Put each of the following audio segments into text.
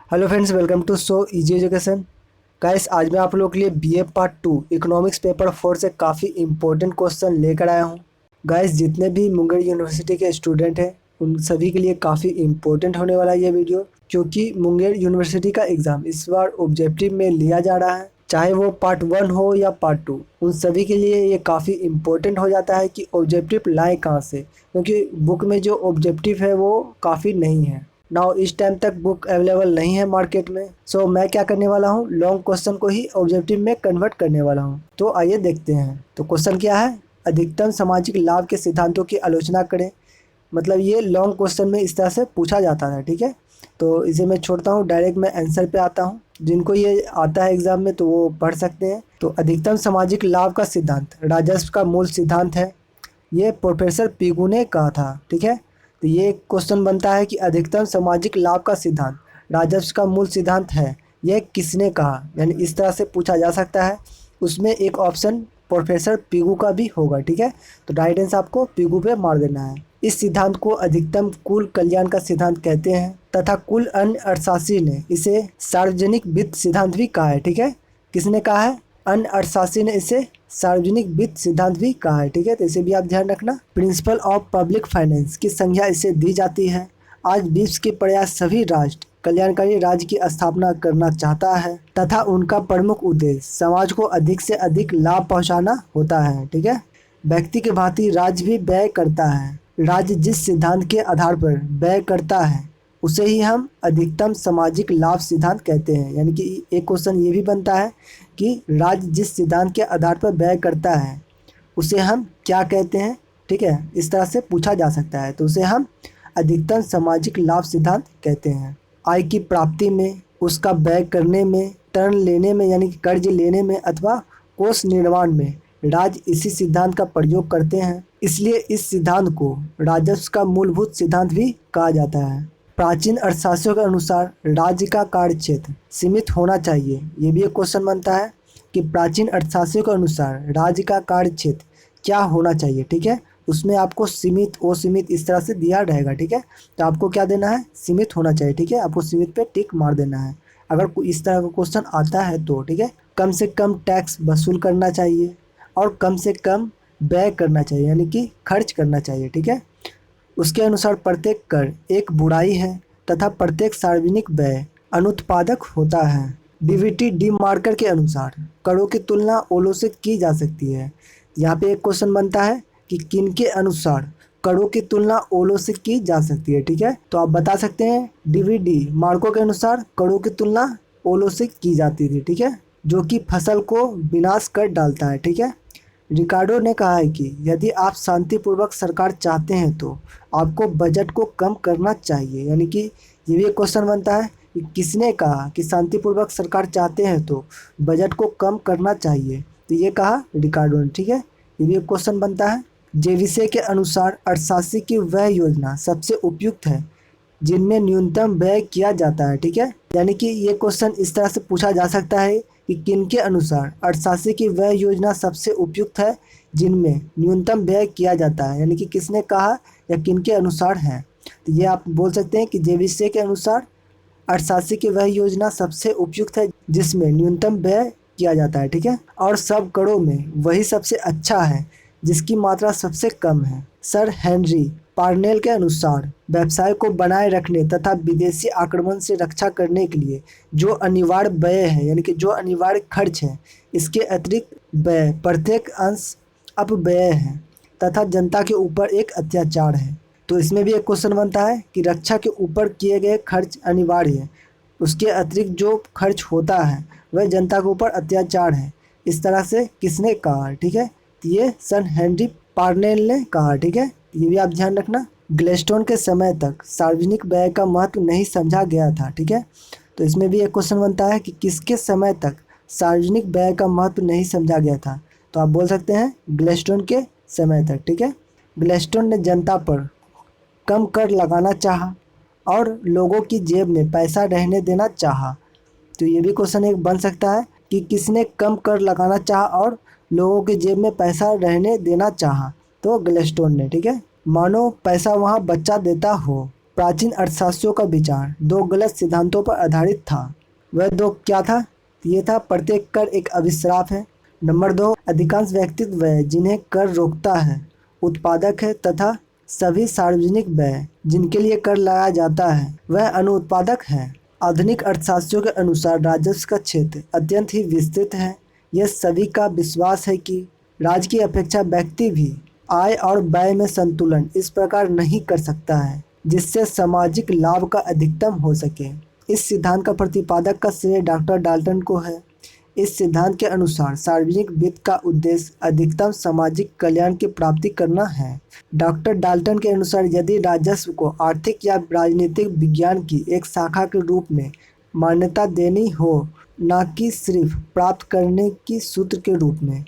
Hello friends, welcome to so easy education. Guys, आज मैं आप लोगों के लिए बीए पार्ट 2 इकोनॉमिक्स पेपर 4 से काफ़ी इंपॉर्टेंट क्वेश्चन लेकर आया हूँ। गाइस, जितने भी मुंगेर यूनिवर्सिटी के स्टूडेंट हैं उन सभी के लिए काफ़ी इंपॉर्टेंट होने वाला है ये वीडियो, क्योंकि मुंगेर यूनिवर्सिटी का एग्ज़ाम इस बार ऑब्जेक्टिव में लिया जा रहा है। चाहे वो पार्ट 1 हो या पार्ट 2, उन सभी के लिए ये काफ़ी इंपॉर्टेंट हो जाता है कि ऑब्जेक्टिव लाएँ कहाँ से, क्योंकि बुक में जो ऑब्जेक्टिव है वो काफ़ी नहीं है। नाउ इस टाइम तक बुक अवेलेबल नहीं है मार्केट में। सो मैं क्या करने वाला हूँ, लॉन्ग क्वेश्चन को ही ऑब्जेक्टिव में कन्वर्ट करने वाला हूँ। तो आइए देखते हैं। तो क्वेश्चन क्या है, अधिकतम सामाजिक लाभ के सिद्धांतों की आलोचना करें। मतलब ये लॉन्ग क्वेश्चन में इस तरह से पूछा जाता है, ठीक है। तो इसे मैं छोड़ता हूँ, डायरेक्ट मैं आंसर पे आता हूँ। जिनको ये आता है एग्जाम में तो वो पढ़ सकते हैं। तो अधिकतम सामाजिक लाभ का सिद्धांत राजस्व का मूल सिद्धांत है। ये प्रोफेसर पिगू ने कहा था, ठीक है। तो ये क्वेश्चन बनता है कि अधिकतम सामाजिक लाभ का सिद्धांत राजस्व का मूल सिद्धांत है, यह किसने कहा, यानी इस तरह से पूछा जा सकता है। उसमें एक ऑप्शन प्रोफेसर पिगू का भी होगा, ठीक है। तो राइट आंसर आपको पिगू पे मार देना है। इस सिद्धांत को अधिकतम कुल कल्याण का सिद्धांत कहते हैं तथा कुल अन्य अर्थशास्त्री ने इसे सार्वजनिक वित्त सिद्धांत भी कहा है, ठीक है। किसने कहा है? अन्य अर्थशास्त्री ने इसे सार्वजनिक वित्त सिद्धांत भी कहा है, ठीक है। तो इसे भी आप ध्यान रखना। प्रिंसिपल ऑफ पब्लिक फाइनेंस की संज्ञा इसे दी जाती है। आज विश्व के प्रयास सभी राष्ट्र कल्याणकारी राज्य की स्थापना करना चाहता है तथा उनका प्रमुख उद्देश्य समाज को अधिक से अधिक लाभ पहुंचाना होता है, ठीक है। व्यक्ति के भांति राज्य भी व्यय करता है। राज्य जिस सिद्धांत के आधार पर व्यय करता है उसे ही हम अधिकतम सामाजिक लाभ सिद्धांत कहते हैं। यानी कि एक क्वेश्चन ये भी बनता है कि राज्य जिस सिद्धांत के आधार पर व्यय करता है उसे हम क्या कहते हैं, ठीक है। इस तरह से पूछा जा सकता है, तो उसे हम अधिकतम सामाजिक लाभ सिद्धांत कहते हैं। आय की प्राप्ति में, उसका व्यय करने में, ऋण लेने में यानी कि कर्ज लेने में अथवा कोष निर्माण में राज्य इसी सिद्धांत का प्रयोग करते हैं। इसलिए इस सिद्धांत को राजस्व का मूलभूत सिद्धांत भी कहा जाता है। प्राचीन अर्थशास्त्रियों के अनुसार राज्य का कार्यक्षेत्र सीमित होना चाहिए। ये भी एक क्वेश्चन बनता है कि प्राचीन अर्थशास्त्रियों के अनुसार राज्य का कार्यक्षेत्र क्या होना चाहिए, ठीक है। उसमें आपको सीमित, असीमित इस तरह से दिया रहेगा, ठीक है। तो आपको क्या देना है? सीमित होना चाहिए, ठीक है। आपको सीमित पे टिक मार देना है अगर कोई इस तरह का क्वेश्चन आता है तो, ठीक है। कम से कम टैक्स वसूल करना चाहिए और कम से कम व्यय करना चाहिए, यानी कि खर्च करना चाहिए, ठीक है। उसके अनुसार प्रत्येक कर एक बुराई है तथा प्रत्येक सार्वजनिक व्यय अनुत्पादक होता है। डीवीटी डी मार्कर के अनुसार करों की तुलना ओलों से की जा सकती है। यहाँ पे एक क्वेश्चन बनता है कि किन के अनुसार करों की तुलना ओलों से की जा सकती है, ठीक है। तो आप बता सकते हैं डीवीडी मार्को के अनुसार करों की तुलना ओलों से की जाती थी, ठीक है, जो कि फसल को विनाश कर डालता है, ठीक है। रिकार्डो ने कहा है कि यदि आप शांतिपूर्वक सरकार चाहते हैं तो आपको बजट को कम करना चाहिए। यानी कि ये भी एक क्वेश्चन बनता है कि किसने कहा कि शांतिपूर्वक सरकार चाहते हैं तो बजट को कम करना चाहिए। तो ये कहा रिकार्डो ने, ठीक है। ये भी एक क्वेश्चन बनता है। जेविसे के अनुसार अर्थशास्त्री की वह योजना सबसे उपयुक्त है जिनमें न्यूनतम व्यय किया जाता है, ठीक है। यानी कि ये क्वेश्चन इस तरह से पूछा जा सकता है कि किनके अनुसार अर्थशास्त्री की वह योजना सबसे उपयुक्त है जिनमें न्यूनतम व्यय किया जाता है। यानी कि किसने कहा या किनके अनुसार है। तो ये आप बोल सकते हैं कि जेविसे के अनुसार अर्थशास्त्री की वह योजना सबसे उपयुक्त है जिसमें न्यूनतम व्यय किया जाता है, ठीक है। और सब करों में वही सबसे अच्छा है जिसकी मात्रा सबसे कम है। सर हेनरी पार्नेल के अनुसार व्यवसाय को बनाए रखने तथा विदेशी आक्रमण से रक्षा करने के लिए जो अनिवार्य व्यय है, यानी कि जो अनिवार्य खर्च है, इसके अतिरिक्त व्यय प्रत्येक अंश अपव्यय है तथा जनता के ऊपर एक अत्याचार है। तो इसमें भी एक क्वेश्चन बनता है कि रक्षा के ऊपर किए गए खर्च अनिवार्य है, उसके अतिरिक्त जो खर्च होता है वह जनता के ऊपर अत्याचार है। इस तरह से किसने कहा, ठीक है। तो ये सर हेनरी पार्नेल ने कहा, ठीक है। ये भी आप ध्यान रखना। ग्लेस्टोन के समय तक सार्वजनिक व्यय का महत्व नहीं समझा गया था, ठीक है। तो इसमें भी एक क्वेश्चन बनता है कि किसके समय तक सार्वजनिक व्यय का महत्व नहीं समझा गया था। तो आप बोल सकते हैं ग्लेस्टोन के समय तक, ठीक है। ग्लेस्टोन ने जनता पर कम कर लगाना चाहा और लोगों की जेब में पैसा रहने देना चाहा। तो ये भी क्वेश्चन एक बन सकता है कि किसने कम कर लगाना चाहा और लोगों की जेब में पैसा रहने देना चाहा। तो ग्लेस्टोन ने, ठीक है। मानो पैसा वहाँ बच्चा देता हो प्राचीन अर्थशास्त्रियों का विचार दो गलत सिद्धांतों पर आधारित था। वह दो क्या था? ये था, प्रत्येक कर एक अभिश्राप है। नंबर 2, अधिकांश व्यक्तिगत व्यय जिन्हें कर रोकता है उत्पादक है, तथा सभी सार्वजनिक व्यय जिनके लिए कर लगाया जाता है वह अनुत्पादक है। आधुनिक अर्थशास्त्रियों के अनुसार राजस्व का क्षेत्र अत्यंत ही विस्तृत है। यह सभी का विश्वास है कि राज्य की अपेक्षा व्यक्ति भी आय और व्यय में संतुलन इस प्रकार नहीं कर सकता है जिससे सामाजिक लाभ का अधिकतम हो सके। इस सिद्धांत का प्रतिपादक का श्रेय डॉक्टर डाल्टन को है। इस सिद्धांत के अनुसार सार्वजनिक वित्त का उद्देश्य अधिकतम सामाजिक कल्याण की प्राप्ति करना है। डॉक्टर डाल्टन के अनुसार यदि राजस्व को आर्थिक या राजनीतिक विज्ञान की एक शाखा के रूप में मान्यता देनी हो, न कि सिर्फ प्राप्त करने की सूत्र के रूप में,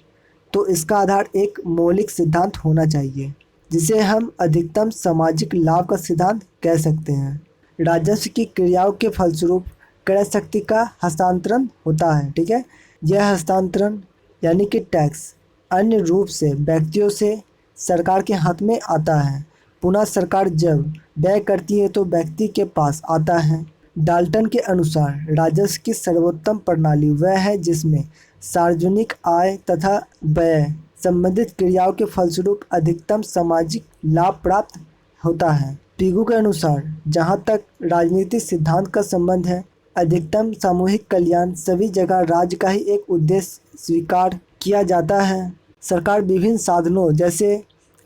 तो इसका आधार एक मौलिक सिद्धांत होना चाहिए जिसे हम अधिकतम सामाजिक लाभ का सिद्धांत कह सकते हैं। राजस्व की क्रियाओं के फलस्वरूप क्रय शक्ति का हस्तांतरण होता है। ठीक है, यह हस्तांतरण यानी कि टैक्स अन्य रूप से व्यक्तियों से सरकार के हाथ में आता है। पुनः सरकार जब व्यय करती है तो व्यक्ति के पास आता है। डाल्टन के अनुसार राजस्व की सर्वोत्तम प्रणाली वह है जिसमें सार्वजनिक आय तथा व्यय संबंधित क्रियाओं के फलस्वरूप अधिकतम सामाजिक लाभ प्राप्त होता है। पिगू के अनुसार जहाँ तक राजनीतिक सिद्धांत का संबंध है, अधिकतम सामूहिक कल्याण सभी जगह राज्य का ही एक उद्देश्य स्वीकार किया जाता है। सरकार विभिन्न साधनों जैसे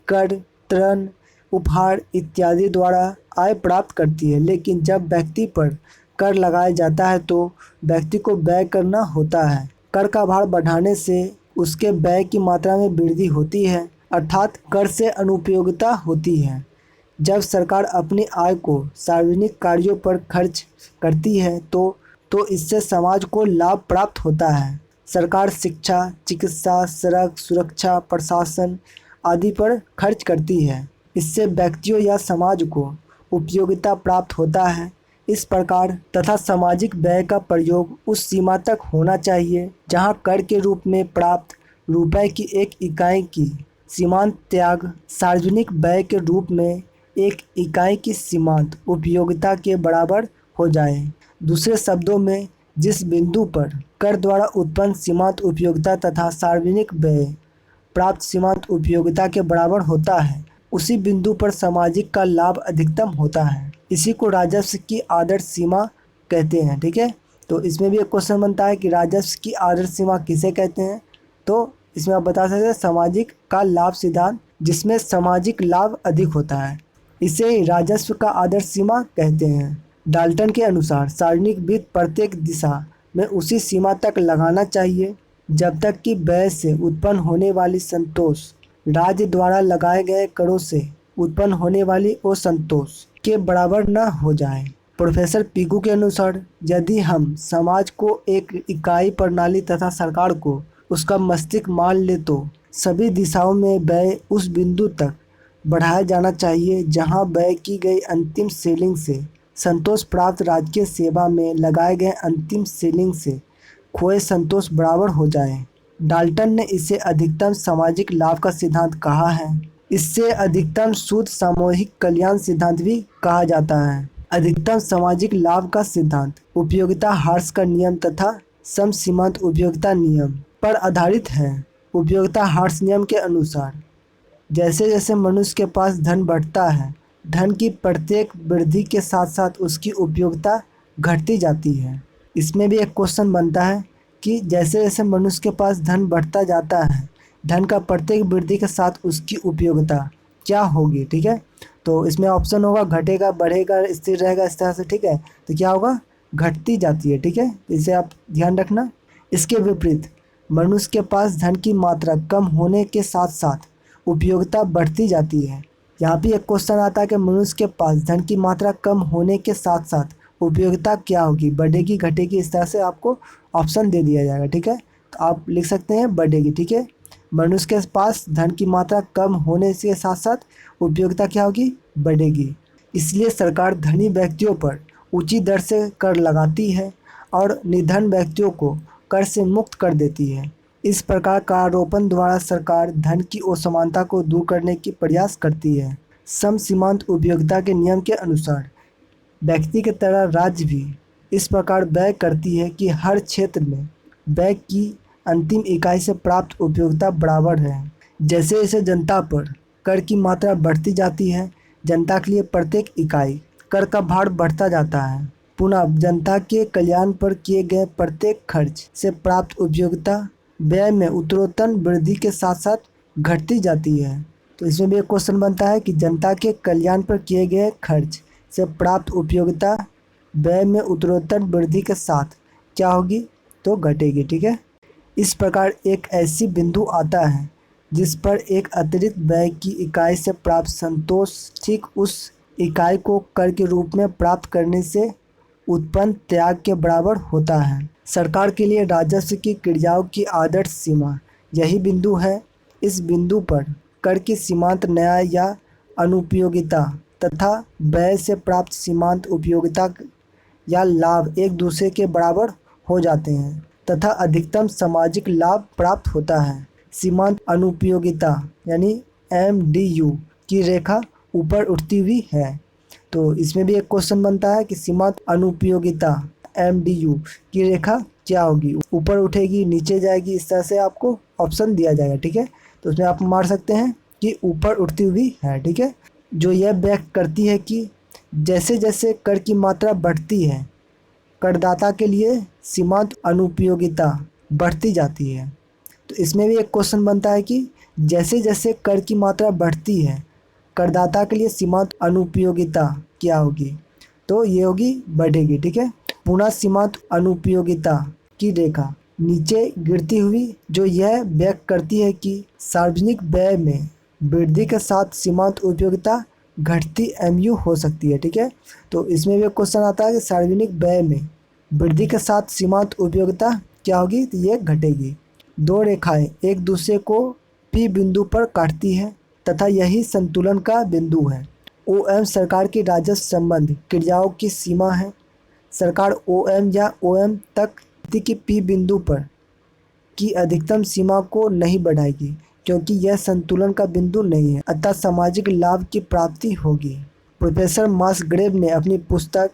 कर, ऋण, उपहार इत्यादि द्वारा आय प्राप्त करती है, लेकिन जब व्यक्ति पर कर लगाया जाता है तो व्यक्ति को व्यय करना होता है। कर का भार बढ़ाने से उसके व्यय की मात्रा में वृद्धि होती है, अर्थात कर से अनुपयोगिता होती है। जब सरकार अपनी आय को सार्वजनिक कार्यों पर खर्च करती है तो इससे समाज को लाभ प्राप्त होता है। सरकार शिक्षा, चिकित्सा, सड़क सुरक्षा, प्रशासन आदि पर खर्च करती है। इससे व्यक्तियों या समाज को उपयोगिता प्राप्त होता है। इस प्रकार तथा सामाजिक व्यय का प्रयोग उस सीमा तक होना चाहिए जहां कर के रूप में प्राप्त रुपए की एक इकाई की सीमांत त्याग सार्वजनिक व्यय के रूप में एक इकाई की सीमांत उपयोगिता के बराबर हो जाए। दूसरे शब्दों में, जिस बिंदु पर कर द्वारा उत्पन्न सीमांत उपयोगिता तथा सार्वजनिक व्यय प्राप्त सीमांत उपयोगिता के बराबर होता है, उसी बिंदु पर सामाजिक का लाभ अधिकतम होता है। इसी को राजस्व की आदर्श सीमा कहते हैं। ठीक है, तो इसमें भी एक क्वेश्चन बनता है कि राजस्व की आदर्श सीमा किसे कहते हैं? तो इसमें आप बता सकते हैं सामाजिक का लाभ सिद्धांत, जिसमें सामाजिक लाभ अधिक होता है, इसे राजस्व का आदर्श सीमा कहते हैं। डाल्टन के अनुसार सार्वजनिक वित्त प्रत्येक दिशा में उसी सीमा तक लगाना चाहिए जब तक कि व्यय से उत्पन्न होने वाली संतोष राज्य द्वारा लगाए गए करों से उत्पन्न होने वाली असंतोष के बराबर न हो जाए। प्रोफेसर पिगू के अनुसार यदि हम समाज को एक इकाई प्रणाली तथा सरकार को उसका मस्तिष्क मान ले तो सभी दिशाओं में व्यय उस बिंदु तक बढ़ाया जाना चाहिए जहां व्यय की गई अंतिम सेलिंग से संतोष प्राप्त राजकीय सेवा में लगाए गए अंतिम सेलिंग से खोए संतोष बराबर हो जाए। डाल्टन ने इसे अधिकतम सामाजिक लाभ का सिद्धांत कहा है। इससे अधिकतम शुद्ध सामूहिक कल्याण सिद्धांत भी कहा जाता है। अधिकतम सामाजिक लाभ का सिद्धांत उपयोगिता हार्स का नियम तथा सम सीमांत उपयोगिता नियम पर आधारित है। उपयोगिता हार्स नियम के अनुसार जैसे जैसे मनुष्य के पास धन बढ़ता है, धन की प्रत्येक वृद्धि के साथ साथ उसकी उपयोगिता घटती जाती है। इसमें भी एक क्वेश्चन बनता है कि जैसे जैसे मनुष्य के पास धन बढ़ता जाता है, धन का प्रत्येक वृद्धि के साथ उसकी उपयोगिता क्या होगी? ठीक है, तो इसमें ऑप्शन होगा घटेगा, बढ़ेगा, स्थिर रहेगा, इस तरह से। ठीक है, तो क्या होगा? घटती जाती है। ठीक है, इसे आप ध्यान रखना। इसके विपरीत मनुष्य के पास धन की मात्रा कम होने के साथ साथ उपयोगिता बढ़ती जाती है। यहाँ भी एक क्वेश्चन आता है कि मनुष्य के पास धन की मात्रा कम होने के साथ साथ उपयोगिता क्या होगी? बढ़ेगी, घटेगी? इस तरह से आपको ऑप्शन दे दिया जाएगा। ठीक है, तो आप लिख सकते हैं बढ़ेगी। ठीक है, मनुष्य के पास धन की मात्रा कम होने के साथ साथ उपयोगिता क्या होगी? बढ़ेगी। इसलिए सरकार धनी व्यक्तियों पर उचित दर से कर लगाती है और निर्धन व्यक्तियों को कर से मुक्त कर देती है। इस प्रकार करारोपण द्वारा सरकार धन की असमानता को दूर करने की प्रयास करती है। सम सीमांत उपयोगिता के नियम के अनुसार व्यक्ति की तरह राज्य भी इस प्रकार व्यय करती है कि हर क्षेत्र में व्यय की अंतिम इकाई से प्राप्त उपयोगिता बराबर है। जैसे जैसे जनता पर कर की मात्रा बढ़ती जाती है, जनता के लिए प्रत्येक इकाई कर का भार बढ़ता जाता है। पुनः जनता के कल्याण पर किए गए प्रत्येक खर्च से प्राप्त उपयोगिता व्यय में उत्तरोत्तर वृद्धि के साथ साथ घटती जाती है। तो इसमें भी एक क्वेश्चन बनता है कि जनता के कल्याण पर किए गए खर्च से प्राप्त उपयोगिता व्यय में उत्तरोत्तर वृद्धि के साथ क्या होगी, तो घटेगी। ठीक है। इस प्रकार एक ऐसी बिंदु आता है जिस पर एक अतिरिक्त व्यय की इकाई से प्राप्त संतोष ठीक उस इकाई को कर के रूप में प्राप्त करने से उत्पन्न त्याग के बराबर होता है। सरकार के लिए राजस्व की क्रियाओं की आदर्श सीमा यही बिंदु है। इस बिंदु पर कर की सीमांत न्याय या अनुपयोगिता तथा व्यय से प्राप्त सीमांत उपयोगिता या लाभ एक दूसरे के बराबर हो जाते हैं तथा अधिकतम सामाजिक लाभ प्राप्त होता है। सीमांत अनुपयोगिता यानी MDU की रेखा ऊपर उठती हुई है। तो इसमें भी एक क्वेश्चन बनता है कि सीमांत अनुपयोगिता MDU की रेखा क्या होगी, ऊपर उठेगी, नीचे जाएगी, इस तरह से आपको ऑप्शन दिया जाएगा। ठीक है। तो उसमें आप मार सकते हैं कि ऊपर उठती हुई है। ठीक है। जो यह व्यक्त करती है कि जैसे जैसे कर की मात्रा बढ़ती है, करदाता के लिए सीमांत अनुपयोगिता बढ़ती जाती है। तो इसमें भी एक क्वेश्चन बनता है कि जैसे जैसे कर की मात्रा बढ़ती है, करदाता के लिए सीमांत अनुपयोगिता क्या होगी, तो ये होगी बढ़ेगी। ठीक है। पुनः सीमांत अनुपयोगिता की रेखा नीचे गिरती हुई जो यह व्यक्त करती है कि सार्वजनिक व्यय में वृद्धि के साथ सीमांत उपयोगिता घटती MU हो सकती है। ठीक है। तो इसमें भी क्वेश्चन आता है कि सार्वजनिक व्यय में वृद्धि के साथ सीमांत उपयोगिता क्या होगी, तो ये घटेगी। दो रेखाएं एक दूसरे को P बिंदु पर काटती है तथा यही संतुलन का बिंदु है। OM सरकार की राजस्व संबंध क्रियाओं की सीमा है। सरकार OM या OM तक की P बिंदु पर की अधिकतम सीमा को नहीं बढ़ाएगी क्योंकि यह संतुलन का बिंदु नहीं है, अतः सामाजिक लाभ की प्राप्ति होगी। प्रोफेसर मॉसग्रेव ने अपनी पुस्तक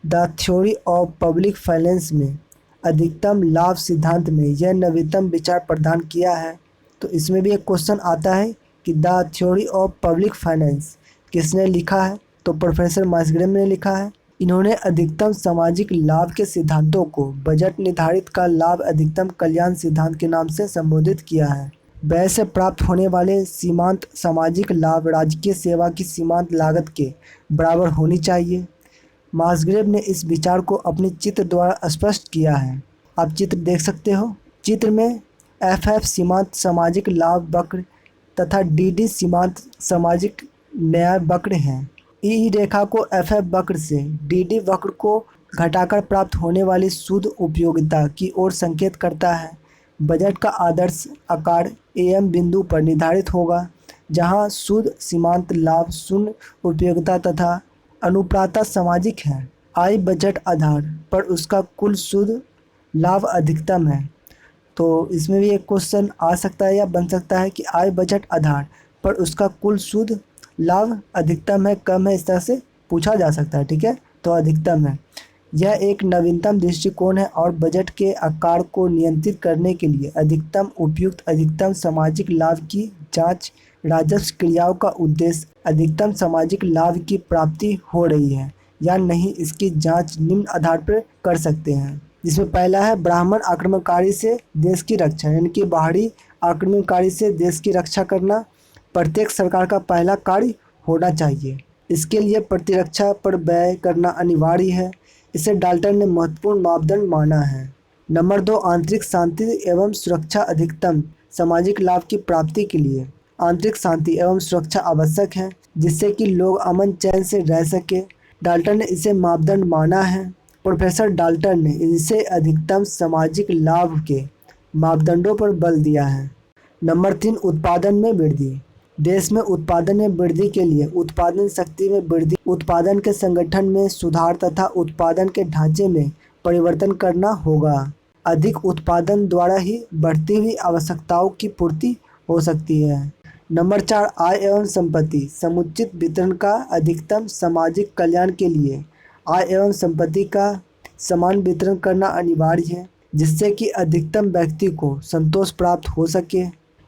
the theory of public finance में अधिकतम लाभ सिद्धांत में यह नवीनतम विचार प्रदान किया है। तो इसमें भी एक क्वेश्चन आता है कि the theory of public finance किसने लिखा है, तो प्रोफेसर मॉसग्रेव ने लिखा है। इन्होंने अधिकतम सामाजिक लाभ के सिद्धांतों को बजट निर्धारित का लाभ अधिकतम कल्याण सिद्धांत के नाम से संबोधित किया है। व्यय से प्राप्त होने वाले सीमांत सामाजिक लाभ राजकीय सेवा की सीमांत लागत के बराबर होनी चाहिए। मॉसग्रेव ने इस विचार को अपने चित्र द्वारा स्पष्ट किया है। आप चित्र देख सकते हो। चित्र में FF सीमांत सामाजिक लाभ वक्र तथा DD सीमांत सामाजिक न्याय वक्र हैं। ई रेखा को FF वक्र से DD वक्र को घटाकर प्राप्त होने वाली शुद्ध उपयोगिता की ओर संकेत करता है। बजट का आदर्श आकार AM बिंदु पर निर्धारित होगा जहां शुद्ध सीमांत लाभ शून्य उपयोगिता तथा अनुपात सामाजिक है। आय बजट आधार पर उसका कुल शुद्ध लाभ अधिकतम है। तो इसमें भी एक क्वेश्चन आ सकता है या बन सकता है कि आय बजट आधार पर उसका कुल शुद्ध लाभ अधिकतम है, कम है, इस तरह से पूछा जा सकता है। ठीक है। तो अधिकतम है। यह एक नवीनतम दृष्टिकोण है और बजट के आकार को नियंत्रित करने के लिए अधिकतम उपयुक्त अधिकतम सामाजिक लाभ की जांच राजस्व क्रियाओं का उद्देश्य अधिकतम सामाजिक लाभ की प्राप्ति हो रही है या नहीं इसकी जांच निम्न आधार पर कर सकते हैं। जिसमें पहला है ब्राह्मण आक्रमणकारी से देश की रक्षा, यानी कि बाहरी आक्रमणकारी से देश की रक्षा करना प्रत्येक सरकार का पहला कार्य होना चाहिए। इसके लिए प्रतिरक्षा पर व्यय करना अनिवार्य है। इसे डाल्टन ने महत्वपूर्ण मापदंड माना है। नंबर 2 आंतरिक शांति एवं सुरक्षा अधिकतम सामाजिक लाभ की प्राप्ति के लिए आंतरिक शांति एवं सुरक्षा आवश्यक है जिससे कि लोग अमन चैन से रह सके। डाल्टन ने इसे मापदंड माना है। प्रोफेसर डाल्टन ने इसे अधिकतम सामाजिक लाभ के मापदंडों पर बल दिया है। नंबर 3 उत्पादन में वृद्धि। देश में उत्पादन में वृद्धि के लिए उत्पादन शक्ति में वृद्धि, उत्पादन के संगठन में सुधार तथा उत्पादन के ढांचे में परिवर्तन करना होगा। अधिक उत्पादन द्वारा ही बढ़ती हुई आवश्यकताओं की पूर्ति हो सकती है। नंबर 4 आय एवं संपत्ति समुचित वितरण का अधिकतम सामाजिक कल्याण के लिए आय एवं संपत्ति का समान वितरण करना अनिवार्य है, जिससे कि अधिकतम व्यक्ति को संतोष प्राप्त हो सके।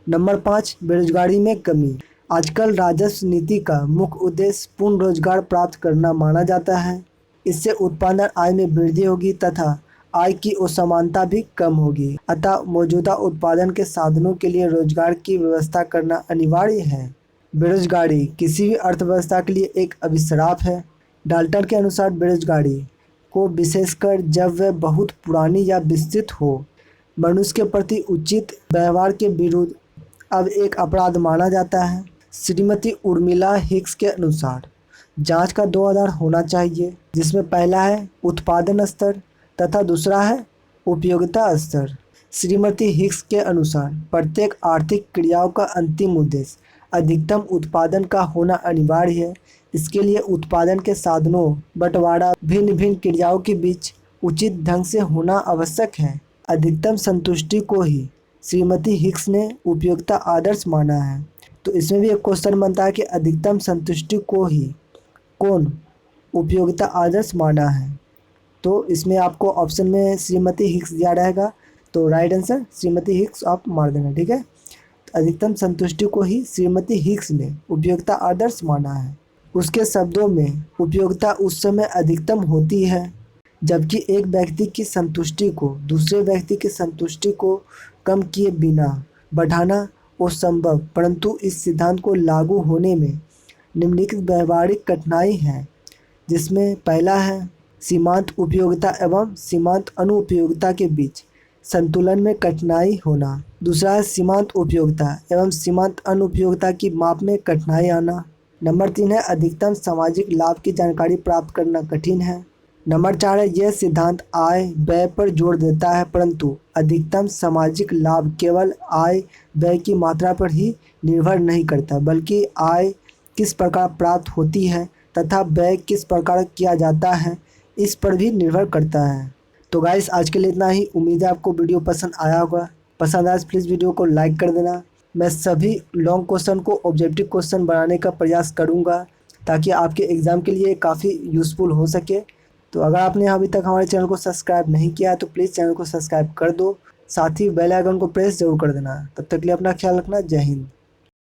नंबर 5, बेरोजगारी में कमी। आजकल राजस्व नीति का मुख्य उद्देश्य पूर्ण रोजगार प्राप्त करना माना जाता है। इससे उत्पादन आय में वृद्धि होगी तथा आय की असमानता भी कम होगी। अतः मौजूदा उत्पादन के साधनों के लिए रोजगार की व्यवस्था करना अनिवार्य है। बेरोजगारी किसी भी अर्थव्यवस्था के लिए एक अभिशाप है। डाल्टन के अनुसार बेरोजगारी को विशेषकर जब वह बहुत पुरानी या विस्तृत हो, मनुष्य के प्रति उचित व्यवहार के विरुद्ध अब एक अपराध माना जाता है। श्रीमती उर्मिला हिक्स के अनुसार जांच का 2 आधार होना चाहिए, जिसमें पहला है उत्पादन स्तर तथा दूसरा है उपयोगिता स्तर। श्रीमती हिक्स के अनुसार प्रत्येक आर्थिक क्रियाओं का अंतिम उद्देश्य अधिकतम उत्पादन का होना अनिवार्य है। इसके लिए उत्पादन के साधनों बंटवारा भिन्न भिन्न क्रियाओं के बीच उचित ढंग से होना आवश्यक है। अधिकतम संतुष्टि को ही श्रीमती हिक्स ने उपयोगिता आदर्श माना है। तो इसमें भी एक क्वेश्चन बनता है कि अधिकतम संतुष्टि को ही कौन उपयोगिता आदर्श माना है। तो इसमें आपको ऑप्शन में श्रीमती हिक्स दिया रहेगा, तो राइट आंसर श्रीमती हिक्स आप मार देना, ठीक है। अधिकतम संतुष्टि को ही श्रीमती हिक्स ने उपयोगिता आदर्श माना है। उसके शब्दों में उपयोगिता उस समय अधिकतम होती है जबकि एक व्यक्ति की संतुष्टि को दूसरे व्यक्ति की संतुष्टि को कम किए बिना बढ़ाना असंभव, परंतु इस सिद्धांत को लागू होने में निम्नलिखित व्यवहारिक कठिनाई है, जिसमें पहला है सीमांत उपयोगिता एवं सीमांत अनुपयोगिता के बीच संतुलन में कठिनाई होना। दूसरा है सीमांत उपयोगिता एवं सीमांत अनुपयोगिता की माप में कठिनाई आना। नंबर 3 है अधिकतम सामाजिक लाभ की जानकारी प्राप्त करना कठिन है। नंबर 4 है यह सिद्धांत आय व्यय पर जोर देता है, परंतु अधिकतम सामाजिक लाभ केवल आय व्यय की मात्रा पर ही निर्भर नहीं करता, बल्कि आय किस प्रकार प्राप्त होती है तथा व्यय किस प्रकार किया जाता है इस पर भी निर्भर करता है। तो गाइस आज के लिए इतना ही। उम्मीद है आपको वीडियो पसंद आया होगा। पसंद आया तो प्लीज़ वीडियो को लाइक कर देना। मैं सभी लॉन्ग क्वेश्चन को ऑब्जेक्टिव क्वेश्चन बनाने का प्रयास करूंगा ताकि आपके एग्ज़ाम के लिए काफ़ी यूज़फुल हो सके। तो अगर आपने अभी तक हमारे चैनल को सब्सक्राइब नहीं किया है तो प्लीज़ चैनल को सब्सक्राइब कर दो, साथ ही बेल आइकन को प्रेस जरूर कर देना। तब तक के लिए अपना ख्याल रखना। जय हिंद।